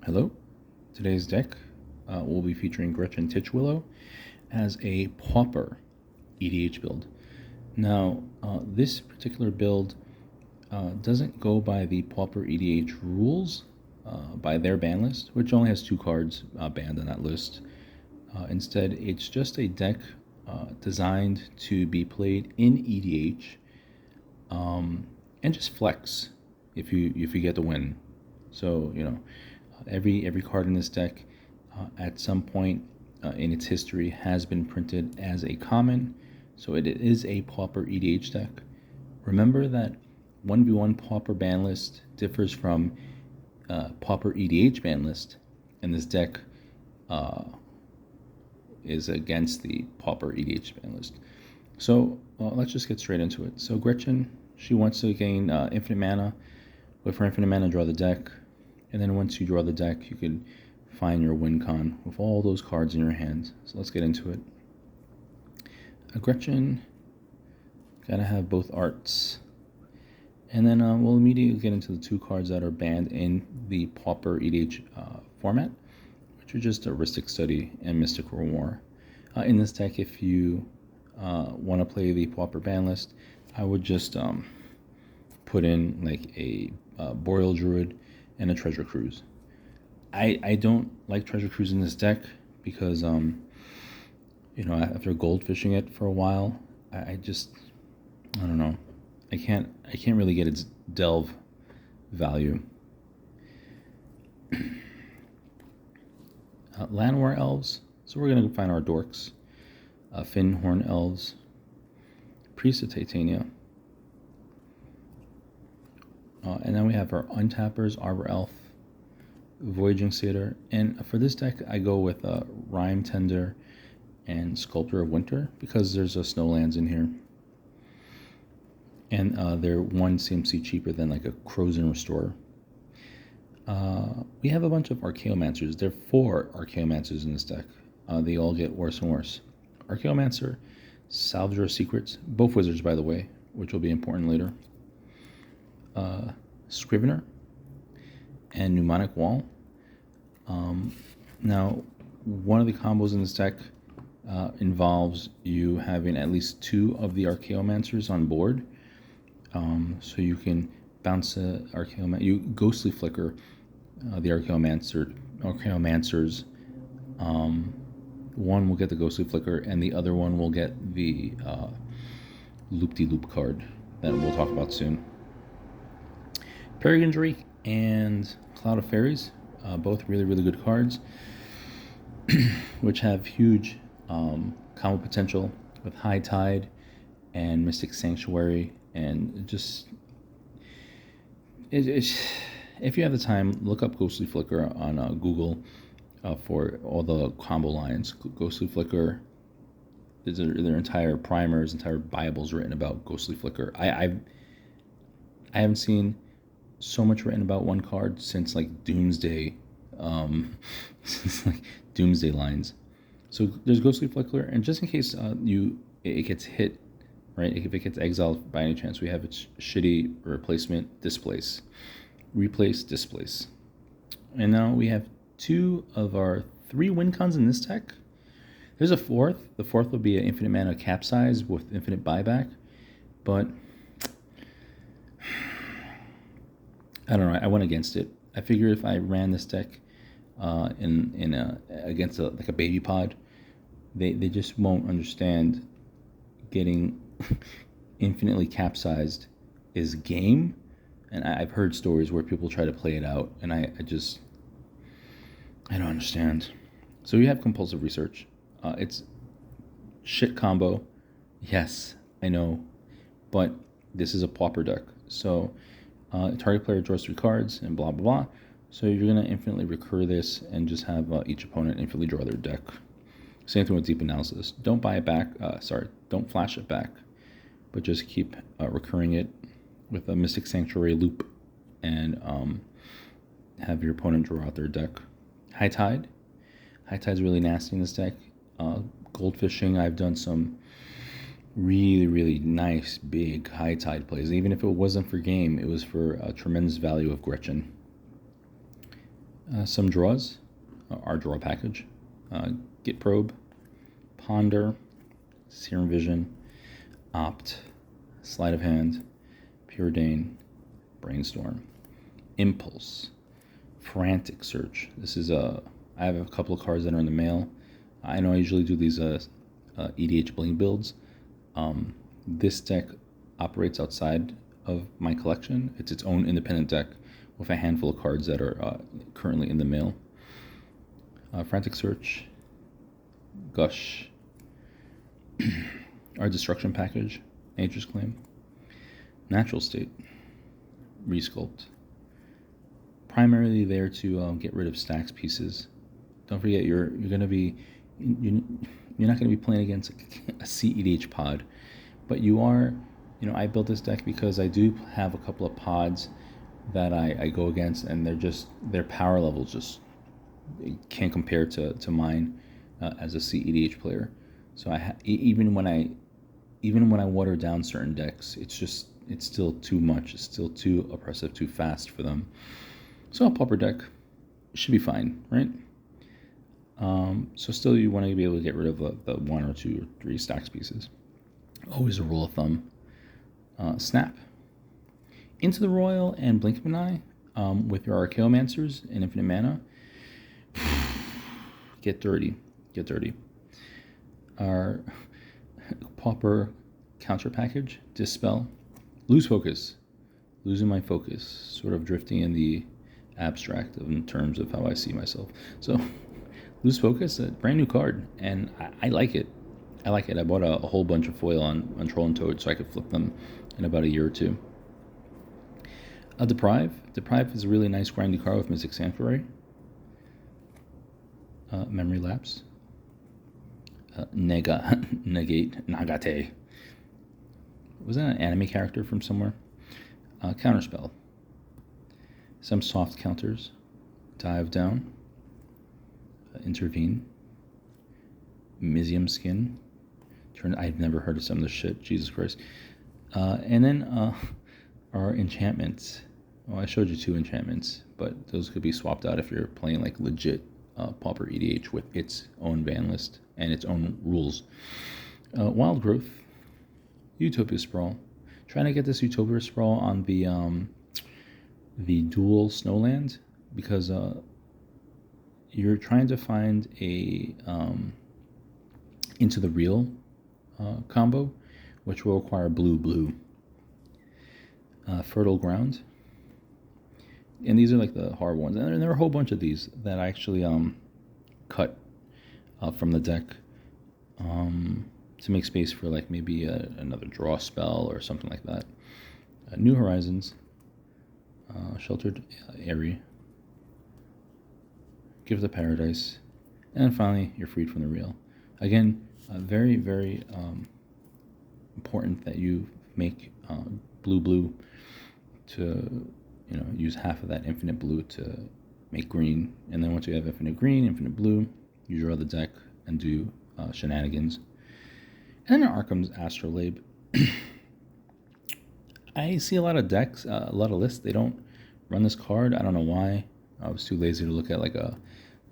Hello. Today's deck will be featuring Gretchen Titchwillow as a pauper EDH build. Now, this particular build doesn't go by the pauper EDH rules, by their ban list, which only has 2 cards banned on that list. Instead, it's just a deck designed to be played in EDH and just flex if you get the win. So every card in this deck at some point in its history has been printed as a common, so it is a pauper EDH deck. Remember that 1v1 pauper ban list differs from pauper EDH ban list, and this deck is against the pauper EDH ban list. So let's just get straight into it. So Gretchen, she wants to gain infinite mana. With her infinite mana, draw the deck. And then once you draw the deck, you can find your win con with all those cards in your hand. So let's get into it. Gretchen, gotta have both arts. And then we'll immediately get into the 2 cards that are banned in the pauper EDH format, which are just Aristic Study and Mystical War. In this deck, if you want to play the pauper ban list, I would just put in like a Boreal Druid and a Treasure Cruise. I don't like Treasure Cruise in this deck because after goldfishing it for a while, I don't know. I can't really get its delve value. Llanowar Elves. So we're gonna find our dorks. Finhorn Elves. Priest of Titania. And then we have our Untappers, Arbor Elf, Voyaging Satyr. And for this deck, I go with Rime Tender and Sculptor of Winter because there's Snowlands in here. And they're 1 CMC cheaper than like a Crozen Restorer. We have a bunch of Archaeomancers. There are 4 Archaeomancers in this deck. They all get worse and worse. Archaeomancer, Salvager of Secrets, both wizards by the way, which will be important later. Scrivener and Mnemonic Wall. Now, one of the combos in this deck involves you having at least 2 of the Archaeomancers on board. So you can bounce you Ghostly Flicker the Archaeomancers. One will get the Ghostly Flicker, and the other one will get the Loop-de-Loop card that we'll talk about soon. Peregrine Drake and Cloud of Fairies, both really, really good cards, which have huge combo potential with High Tide and Mystic Sanctuary, and just if you have the time, look up Ghostly Flicker on Google for all the combo lines. Ghostly Flicker, their entire primers, entire Bibles written about Ghostly Flicker. I haven't seen so much written about one card since like Doomsday, since like Doomsday lines. So there's Ghostly Flicker, and just in case it gets hit, right? If it gets exiled by any chance, we have its shitty replacement, Displace. Replace, Displace. And now we have 2 of our 3 win cons in this deck. There's a 4th. The 4th will be an infinite mana Capsize with infinite buyback, but I don't know. I went against it. I figured if I ran this deck against a baby pod, they just won't understand getting infinitely capsized is game. And I've heard stories where people try to play it out, and I don't understand. So we have Compulsive Research. It's shit combo. Yes, I know, but this is a pauper deck. So target player draws 3 cards and blah, blah, blah. So you're going to infinitely recur this and just have each opponent infinitely draw their deck. Same thing with Deep Analysis. Don't buy it back. Don't flash it back, but just keep recurring it with a Mystic Sanctuary loop and have your opponent draw out their deck. High Tide. High Tide's really nasty in this deck. Goldfishing, I've done some really, really nice, big High Tide plays. Even if it wasn't for game, it was for a tremendous value of Gretchen. Some draws, our draw package, Git Probe, Ponder, Serum Vision, Opt, Sleight of Hand, Preordain, Brainstorm, Impulse, Frantic Search. This is I have a couple of cards that are in the mail. I know I usually do these EDH bling builds. This deck operates outside of my collection. It's its own independent deck with a handful of cards that are currently in the mail. Frantic Search, Gush, our Destruction package, Nature's Claim, Natural State, Resculpt. Primarily there to get rid of stacks pieces. Don't forget you're not going to be playing against a CEDH pod, but you are. I built this deck because I do have a couple of pods that I go against, and their power levels just can't compare to mine as a CEDH player. So even when I water down certain decks, it's still too much. It's still too oppressive, too fast for them. So a pauper deck should be fine, right? So still you want to be able to get rid of the 1 or 2 or 3 stacks pieces. Always a rule of thumb. Snap. Into the Royal and Blink of an Eye with your Archaeomancers and Infinite Mana. Get dirty. Our pauper counter package, Dispel. Lose focus. Losing my focus. Sort of drifting in the abstract in terms of how I see myself. So, Lose Focus, a brand new card, and I like it. I bought a whole bunch of foil on Troll and Toad so I could flip them in about a year or two. Deprive. Deprive is a really nice grindy card with Mystic Sanctuary. Memory Lapse. Nagate. Was that an anime character from somewhere? Counterspell. Some soft counters. Dive Down. Intervene. Mizium Skin. I've never heard of some of this shit. Jesus Christ. And then our enchantments. Well, I showed you 2 enchantments, but those could be swapped out if you're playing like legit pauper EDH with its own ban list and its own rules. Wild Growth. Utopia Sprawl. Trying to get this Utopia Sprawl on the dual Snowland because you're trying to find a Into the Real combo, which will require blue. Fertile Ground. And these are like the hard ones. And there are a whole bunch of these that I actually cut from the deck to make space for like maybe another draw spell or something like that. New Horizons. Sheltered Area. Gift of Paradise. And then finally, you're freed from the real. Again, very, very important that you make blue to use half of that infinite blue to make green, and then once you have infinite green, infinite blue, you draw the deck and do shenanigans. And then Arkham's Astrolabe. I see a lot of decks, a lot of lists. They don't run this card. I don't know why. I was too lazy to look at look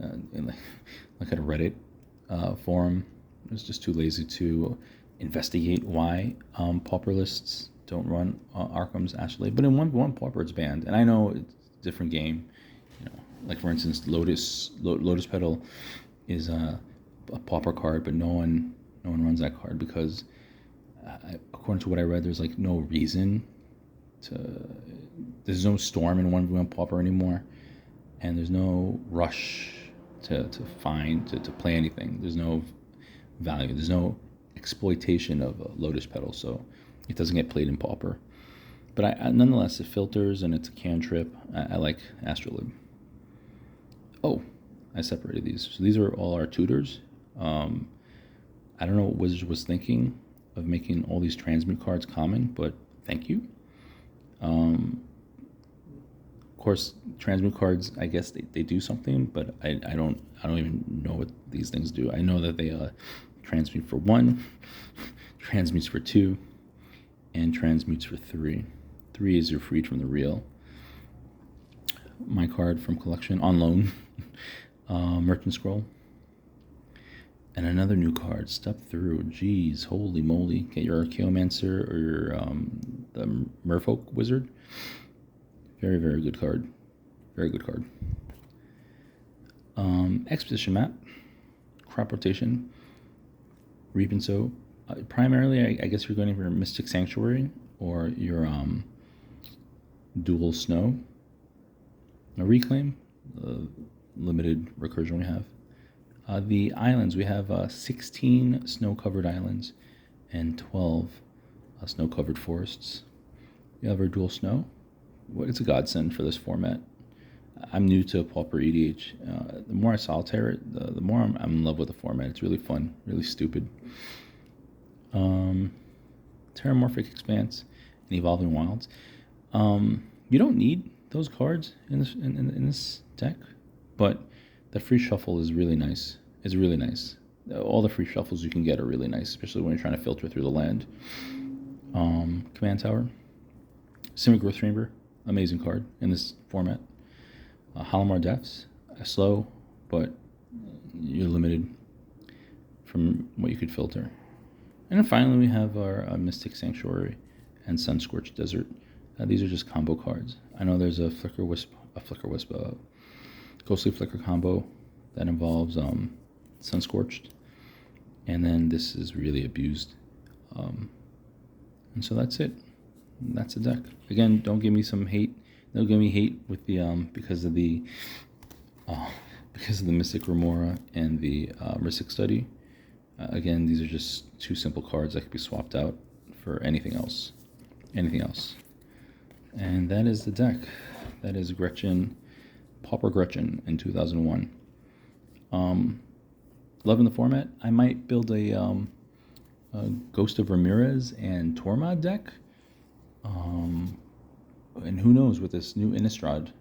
at a Reddit forum. I was just too lazy to investigate why pauper lists don't run Arkham's Astrolabe. But in one pauper it's banned, and I know it's a different game. Like for instance, Lotus Petal is a pauper card, but no one runs that card because, according to what I read, there's like no reason there's no storm in 1v1 pauper anymore, and there's no rush to play anything. There's no value. There's no exploitation of Lotus Petal, so it doesn't get played in pauper. But nonetheless, it filters and it's a cantrip. I like Astrolabe. Oh, I separated these. So these are all our tutors. I don't know what Wizards was thinking of making all these transmute cards common, but thank you. Of course, transmute cards, I guess they do something, but I don't even know what these things do. I know that they transmute for 1, transmutes for 2, and transmutes for 3. 3 is you're freed from the real. my card from collection on loan, Merchant Scroll. And another new card, Step Through. Jeez, holy moly. Get your Archaeomancer or your the Merfolk Wizard. Very, very good card. Very good card. Exposition Map. Crop Rotation. Reap and Sow. Primarily, I guess you're going for your Mystic Sanctuary or your Dual Snow. A Reclaim. Limited recursion we have. The islands, we have 16 snow-covered islands and 12 snow-covered forests. We have our dual snow. It's a godsend for this format. I'm new to Pauper EDH. The more I solitaire it, the more I'm in love with the format. It's really fun, really stupid. Terramorphic Expanse and Evolving Wilds. You don't need those cards in this deck, but the free shuffle is really nice. It's really nice. All the free shuffles you can get are really nice, especially when you're trying to filter through the land. Command Tower. Simic Growthreamer, amazing card in this format. Halimar Depths, slow, but you're limited from what you could filter. And then finally we have our Mystic Sanctuary and Sunscorched Desert. These are just combo cards. I know there's a Ghostly Flicker combo that involves Sunscorched, and then this is really abused. And so that's it. That's the deck. Again, don't give me some hate. Don't give me hate with the because of the Mystic Remora and the Mystic Study. Again, these are just two simple cards that could be swapped out for anything else. Anything else. And that is the deck. That is Pauper Gretchen in 2001. Loving the format. I might build a Ghost of Ramirez and Tormod deck. And who knows, with this new Innistrad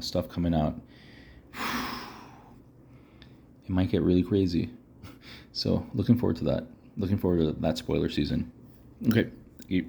stuff coming out, it might get really crazy. So looking forward to that. Looking forward to that spoiler season. Okay, thank you.